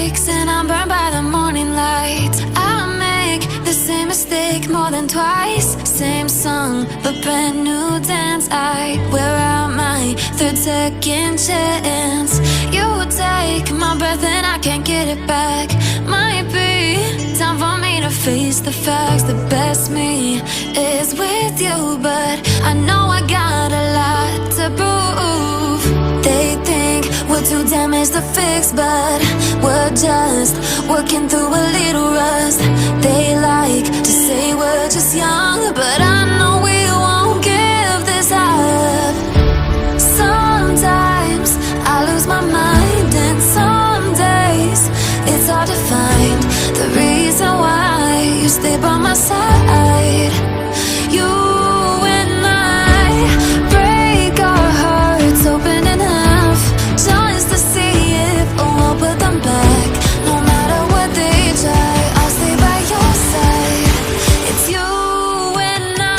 mistakes and I'm burned by the morning light. I make the same mistake more than twice. Same song, but brand new dance. I wear out my third second chance. You take my breath and I can't get it back. Might be time for me to face the facts. The best me is with you, but I know I got a lot to prove. They think we're too damaged to fix, but we're just working through a little rust. They like to say we're just young, but I know we won't give this up. Sometimes I lose my mind, and some days it's hard to find the reason why you stay by my side. You and I break our hearts open in half, just to see if we'll put them back. No matter what they try, I'll stay by your side. It's you and I.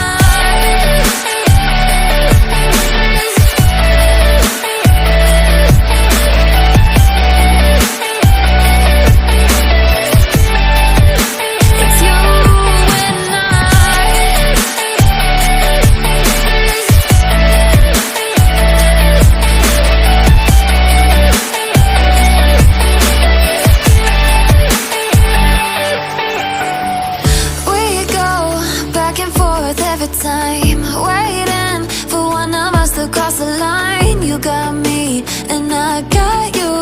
It's you and I. We go back and forth every time, waiting for one of us to cross the line. You got me and I got you,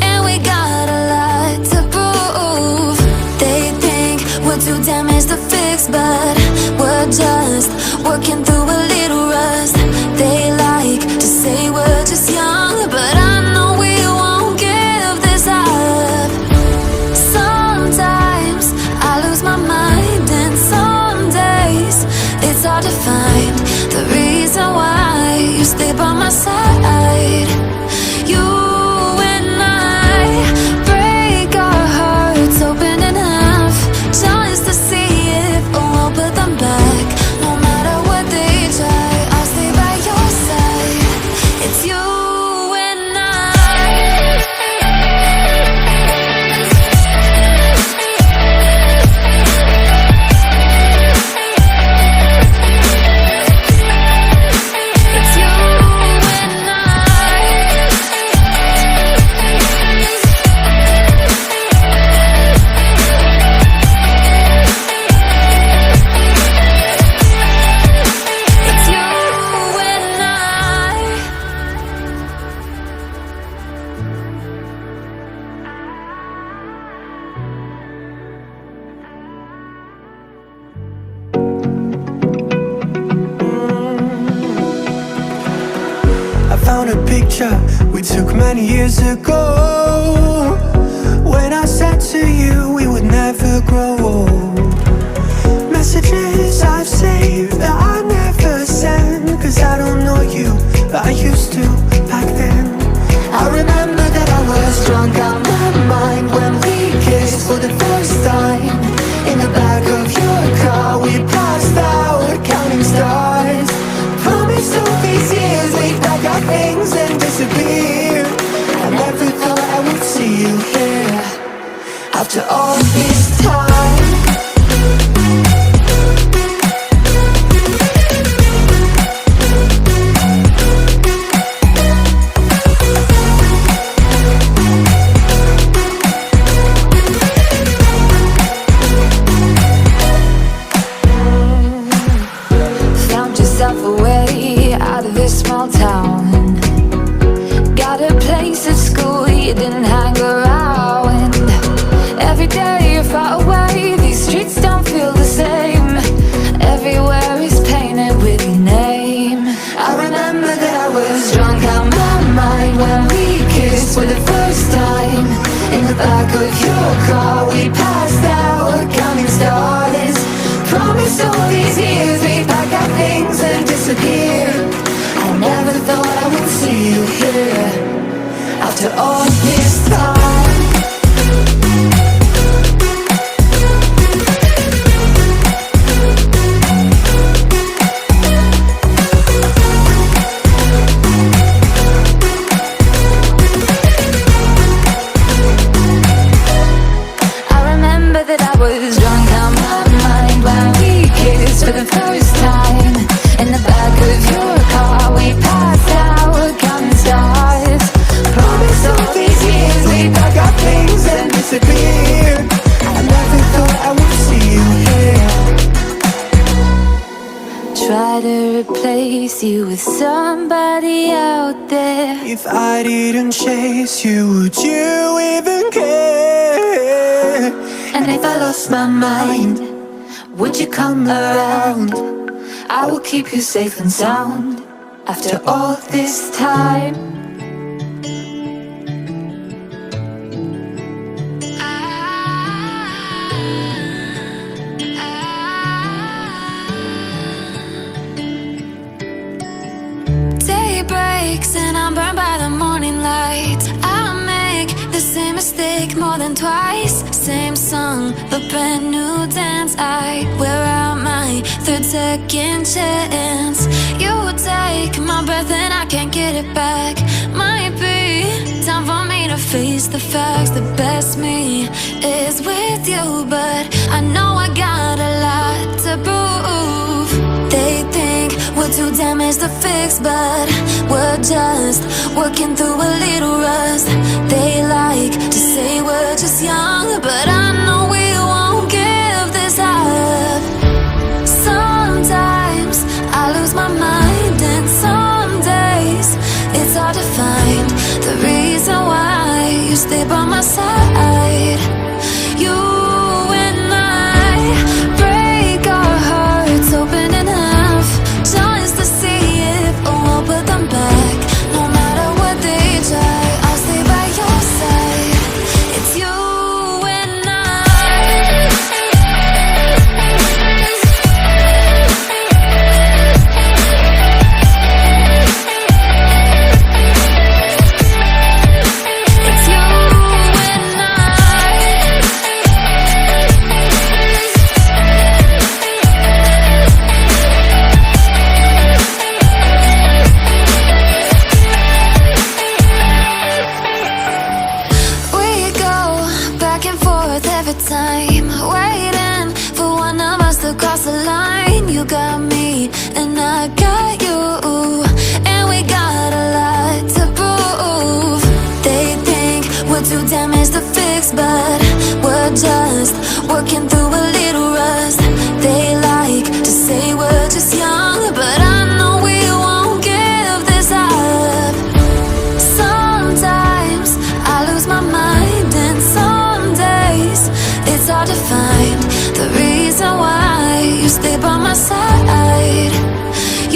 and we got a lot to prove. They think we're too damaged to fix, but we're just working through a little rust. They like to say we're just young, but I know we won't give this up. Sometimes I lose my mind, and some days it's hard to find the reason why you stay by my side. You and I break our hearts open in half, just to see if we'll put them back. No matter what they try, I'll stay by your side. It's you and I. It's you and I. It's you and I. I found a picture we took many years ago, when I said to you we would never grow old. Messages I've saved that I never send, cause I don't know you, but I used to back then. I remember that I was drunk out my mind when we kissed for the first time. In the back of your car we passed out counting stars. Promised all these years we'd pack our things and disappear. I never thought I would see you here after all this time. Found yourself a way out of this small town. Got a place at school you didn't hang around. Every day you're far away, these streets don't feel the same. Everywhere is painted with your name. I remember that I was drunk out my mind when we kissed for the first time. In the back of your car we passed out counting stars. Promised all these years we'd pack our things and disappear. I never thought I would see you here after all this time. out there. If I didn't chase you, would you even care? And if I lost my mind, would you come around? I will keep you safe and sound after all this time. Day breaks and I'm burned by the morning light. I make the same mistake more than twice. Same song, but brand new dance. I wear out my third second chance. You take my breath and I can't get it back. Might be time for me to face the facts. The best me is with you, but I know I got a lot to prove. They think we're too damaged to fix, but we're just working through a little rust. They like to say we're just young, but I know we won't give this up. Sometimes I lose my mind, and some days it's hard to find the reason why you stay by my side. You and I break our hearts open in half, just to see if we'll put them back. No matter what they try, I'll stay by your side. It's you and I. It's you and I. We go back and forth every time, waiting for one of us to cross the line. You got me and I got you, and we got a lot to prove. They think we're too damaged to fix, but we're just working through a little rust. They like to say we're just young, but I know we won't give this up. Sometimes I lose my mind, and some days it's hard to find the reason why you stay by my side.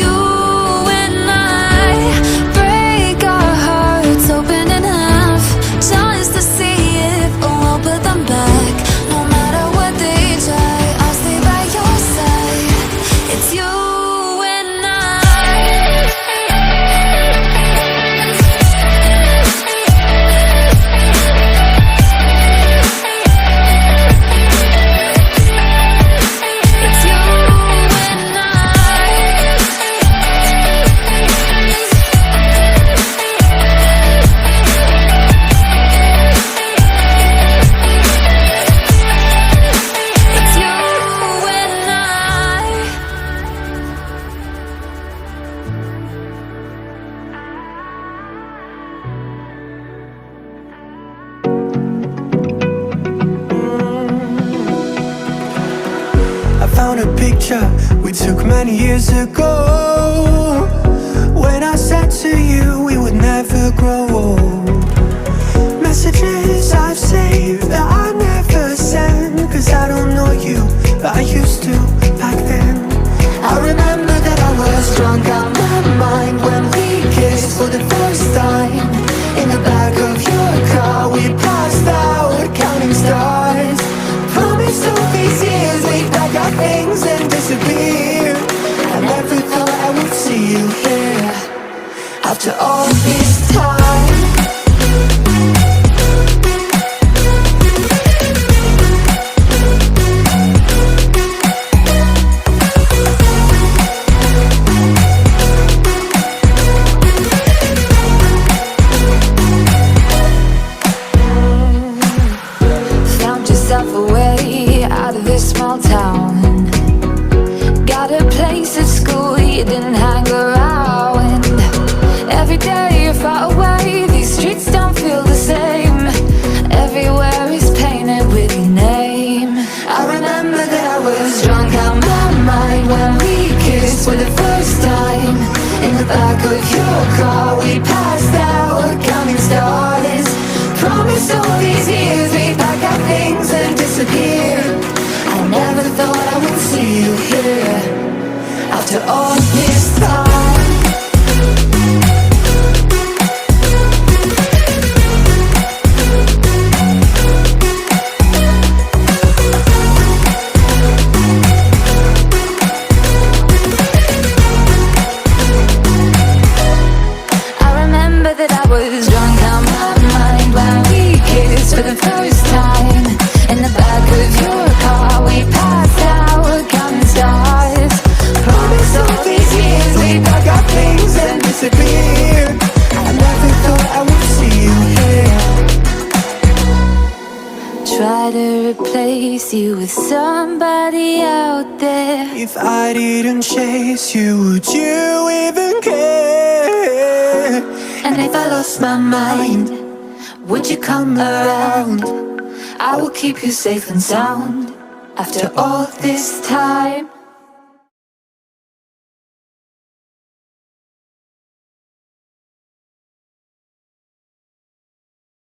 You and I break our hearts open in half, just to see if we'll put them back. No matter what they try, I'll stay by your side. It's you and I. It's you and I. It's you and I. I found a picture we took many years ago, when I said to you we would never grow old. Messages I've saved that I never sent, cause I don't know you, but I used to back then. I remember that I was drunk out my mind when we kissed for the first time. In the back of your car we passed out counting stars. Promised all these years we'd pack our things and disappear. I never thought I would see you here after all this time. Found yourself a way out of this small town. Got a place at school you didn't hang around. Every day you're far away, replace you with somebody out there. If I didn't chase you, would you even care? And if I lost my mind, would you come around? I will keep you safe and sound. After all this time,